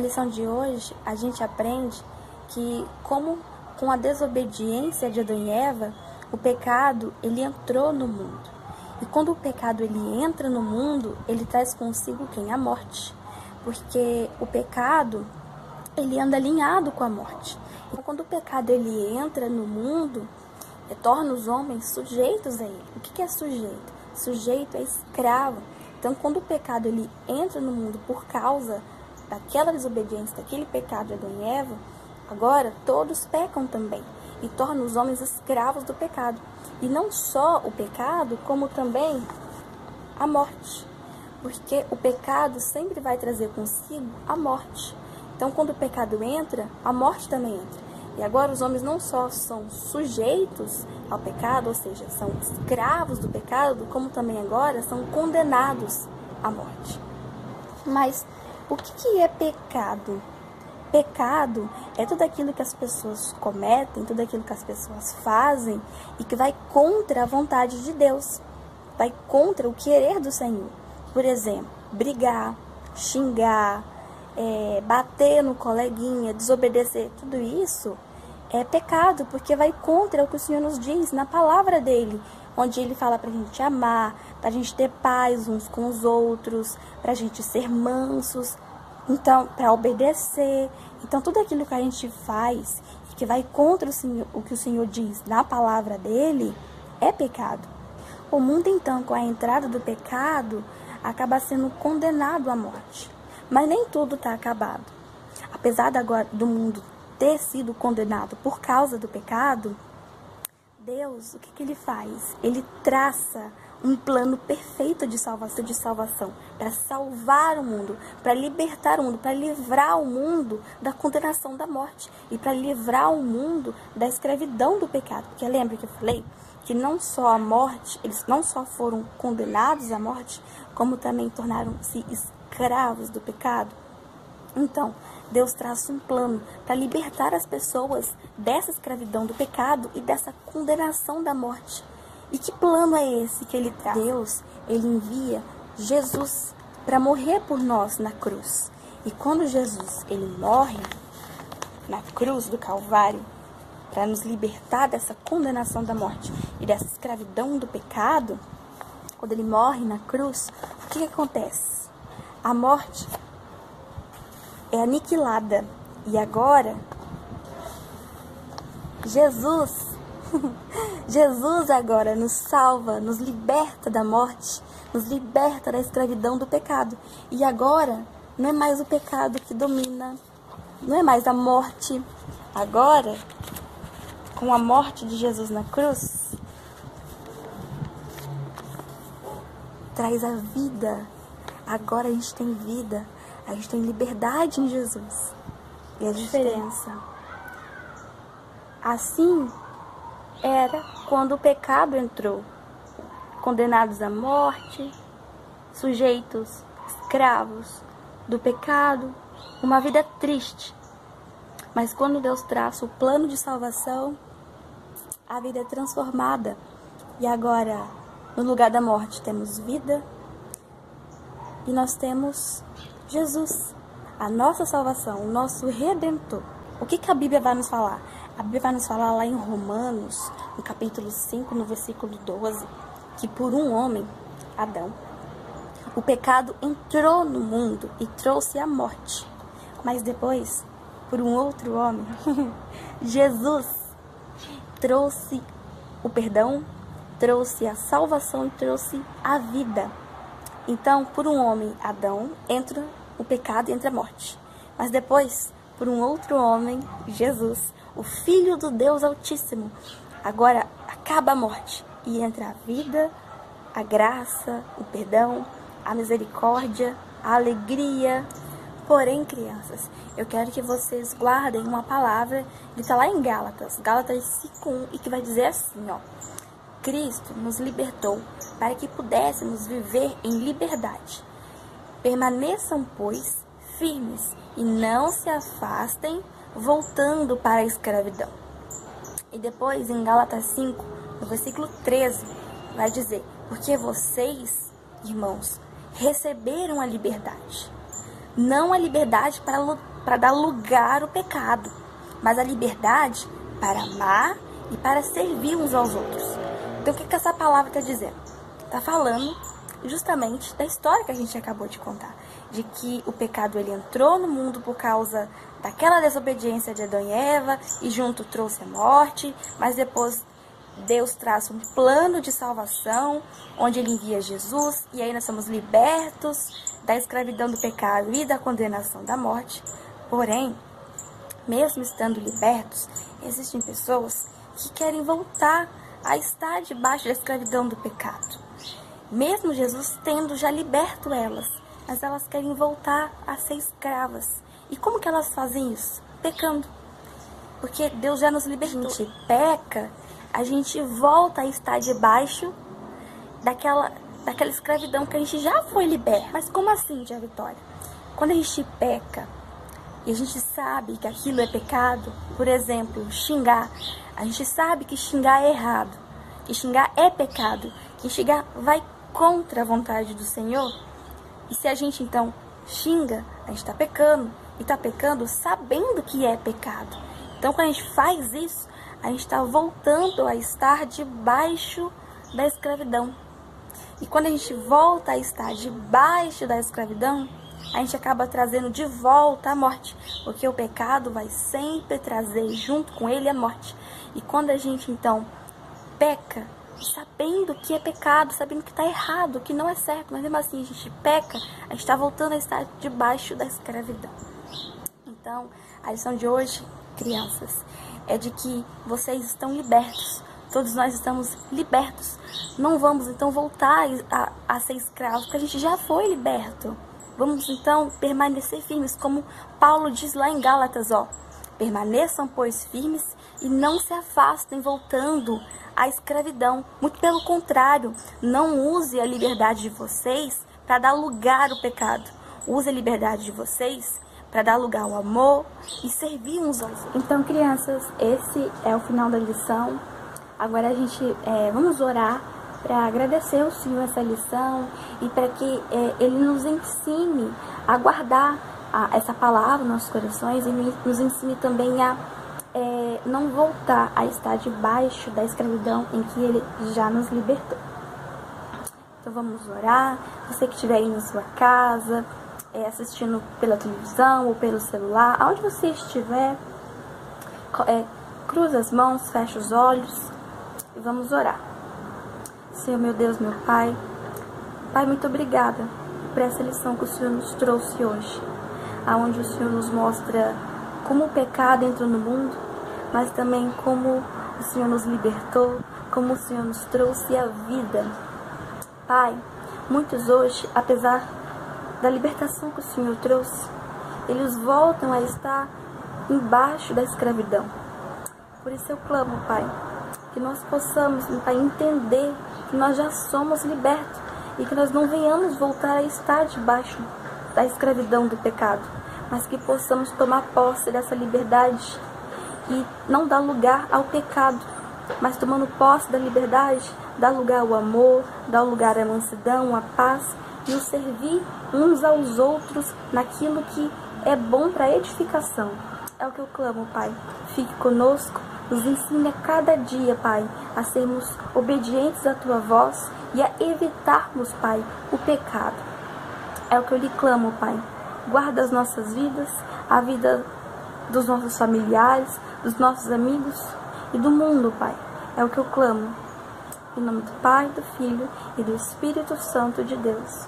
lição de hoje, a gente aprende que, como com a desobediência de Adão e Eva, o pecado, ele entrou no mundo. E quando o pecado, ele entra no mundo, ele traz consigo quem? A morte. Porque o pecado, ele anda alinhado com a morte. Então, quando o pecado, ele entra no mundo, torna os homens sujeitos a ele. O que é sujeito? Sujeito é escravo. Então, quando o pecado, ele entra no mundo por causa daquela desobediência, daquele pecado de Adão e Eva, agora todos pecam também e tornam os homens escravos do pecado. E não só o pecado, como também a morte. Porque o pecado sempre vai trazer consigo a morte. Então, quando o pecado entra, a morte também entra. E agora os homens não só são sujeitos ao pecado, ou seja, são escravos do pecado, como também agora são condenados à morte. Mas o que é pecado? Pecado é tudo aquilo que as pessoas cometem, tudo aquilo que as pessoas fazem e que vai contra a vontade de Deus, vai contra o querer do Senhor. Por exemplo, brigar, xingar, bater no coleguinha, desobedecer, tudo isso é pecado, porque vai contra o que o Senhor nos diz na palavra dele, onde ele fala pra gente amar, pra gente ter paz uns com os outros, pra gente ser mansos, então, pra obedecer. Então, tudo aquilo que a gente faz e que vai contra o que o Senhor diz na palavra dele é pecado. O mundo, então, com a entrada do pecado, acaba sendo condenado à morte. Mas nem tudo está acabado. Apesar do mundo ter sido condenado por causa do pecado, Deus, o que ele faz? Ele traça um plano perfeito de salvação para salvar o mundo, para libertar o mundo, para livrar o mundo da condenação da morte e para livrar o mundo da escravidão do pecado. Porque lembra que eu falei que não só a morte, eles não só foram condenados à morte, como também tornaram-se escravos do pecado. Então, Deus traça um plano para libertar as pessoas dessa escravidão do pecado e dessa condenação da morte. E que plano é esse que ele traz? Deus, ele envia Jesus para morrer por nós na cruz. E quando Jesus, ele morre na cruz do Calvário, para nos libertar dessa condenação da morte e dessa escravidão do pecado, quando ele morre na cruz, o que acontece? A morte é aniquilada. E agora, Jesus agora nos salva, nos liberta da morte, nos liberta da escravidão do pecado. E agora, não é mais o pecado que domina, não é mais a morte. Agora, com a morte de Jesus na cruz, traz a vida. Agora a gente tem vida, a gente tem liberdade em Jesus. E a diferença. Assim era quando o pecado entrou. Condenados à morte, sujeitos, escravos do pecado, uma vida triste. Mas quando Deus traça o plano de salvação, a vida é transformada. E agora, no lugar da morte, temos vida. E nós temos Jesus, a nossa salvação, o nosso Redentor. O que a Bíblia vai nos falar? A Bíblia vai nos falar lá em Romanos, no capítulo 5, no versículo 12, que por um homem, Adão, o pecado entrou no mundo e trouxe a morte. Mas depois, por um outro homem, Jesus, trouxe o perdão, trouxe a salvação e trouxe a vida. Então, por um homem, Adão, entra o pecado e entra a morte. Mas depois, por um outro homem, Jesus, o Filho do Deus Altíssimo, agora acaba a morte e entra a vida, a graça, o perdão, a misericórdia, a alegria. Porém, crianças, eu quero que vocês guardem uma palavra que está lá em Gálatas 5:1, e que vai dizer assim, ó: Cristo nos libertou para que pudéssemos viver em liberdade. Permaneçam, pois, firmes e não se afastem, voltando para a escravidão. E depois, em Gálatas 5, no versículo 13, vai dizer: porque vocês, irmãos, receberam a liberdade. Não a liberdade para para dar lugar ao pecado, mas a liberdade para amar e para servir uns aos outros. Então, o que essa palavra está dizendo? Está falando justamente da história que a gente acabou de contar, de que o pecado ele entrou no mundo por causa daquela desobediência de Adão e Eva, e junto trouxe a morte, mas depois Deus traz um plano de salvação, onde Ele envia Jesus, e aí nós somos libertos da escravidão do pecado e da condenação da morte. Porém, mesmo estando libertos, existem pessoas que querem voltar a estar debaixo da escravidão do pecado. Mesmo Jesus tendo já liberto elas, mas elas querem voltar a ser escravas. E como que elas fazem isso? Pecando. Porque Deus já nos libertou. A gente peca, a gente volta a estar debaixo daquela escravidão que a gente já foi liberto. Mas como assim, Tia Vitória? Quando a gente peca e a gente sabe que aquilo é pecado, por exemplo, xingar, a gente sabe que xingar é errado, que xingar é pecado, que xingar vai contra a vontade do Senhor. E se a gente então xinga, a gente está pecando, e está pecando sabendo que é pecado. Então quando a gente faz isso, a gente está voltando a estar debaixo da escravidão. E quando a gente volta a estar debaixo da escravidão, a gente acaba trazendo de volta a morte, porque o pecado vai sempre trazer junto com ele a morte. E quando a gente então peca, sabendo que é pecado, sabendo que está errado, que não é certo, mas mesmo assim a gente peca, a gente está voltando a estar debaixo da escravidão. Então, a lição de hoje, crianças, é de que vocês estão libertos. Todos nós estamos libertos. Não vamos então voltar a ser escravos, porque a gente já foi liberto. Vamos então permanecer firmes, como Paulo diz lá em Gálatas, permaneçam, pois, firmes e não se afastem voltando à escravidão. Muito pelo contrário, não use a liberdade de vocês para dar lugar ao pecado. Use a liberdade de vocês para dar lugar ao amor e servir uns aos outros. Então, crianças, esse é o final da lição. Agora a gente vamos orar para agradecer ao Senhor essa lição e para que Ele nos ensine a guardar essa palavra nos nossos corações e nos ensine também a não voltar a estar debaixo da escravidão em que Ele já nos libertou. Então vamos orar. Você que estiver aí na sua casa, assistindo pela televisão ou pelo celular, aonde você estiver, cruza as mãos, fecha os olhos e vamos orar. Senhor, meu Deus, meu Pai, muito obrigada por essa lição que o Senhor nos trouxe hoje, aonde o Senhor nos mostra como o pecado entrou no mundo, mas também como o Senhor nos libertou, como o Senhor nos trouxe a vida. Pai, muitos hoje, apesar da libertação que o Senhor trouxe, eles voltam a estar embaixo da escravidão. Por isso eu clamo, Pai, que nós possamos, Pai, entender que nós já somos libertos e que nós não venhamos voltar a estar debaixo da escravidão do pecado, mas que possamos tomar posse dessa liberdade e não dar lugar ao pecado, mas tomando posse da liberdade, dar lugar ao amor, dar lugar à mansidão, à paz e o servir uns aos outros naquilo que é bom para a edificação. É o que eu clamo, Pai. Fique conosco, nos ensine a cada dia, Pai, a sermos obedientes à Tua voz e a evitarmos, Pai, o pecado. É o que eu lhe clamo, Pai. Guarda as nossas vidas, a vida dos nossos familiares, dos nossos amigos e do mundo, Pai. É o que eu clamo. Em nome do Pai, do Filho e do Espírito Santo de Deus.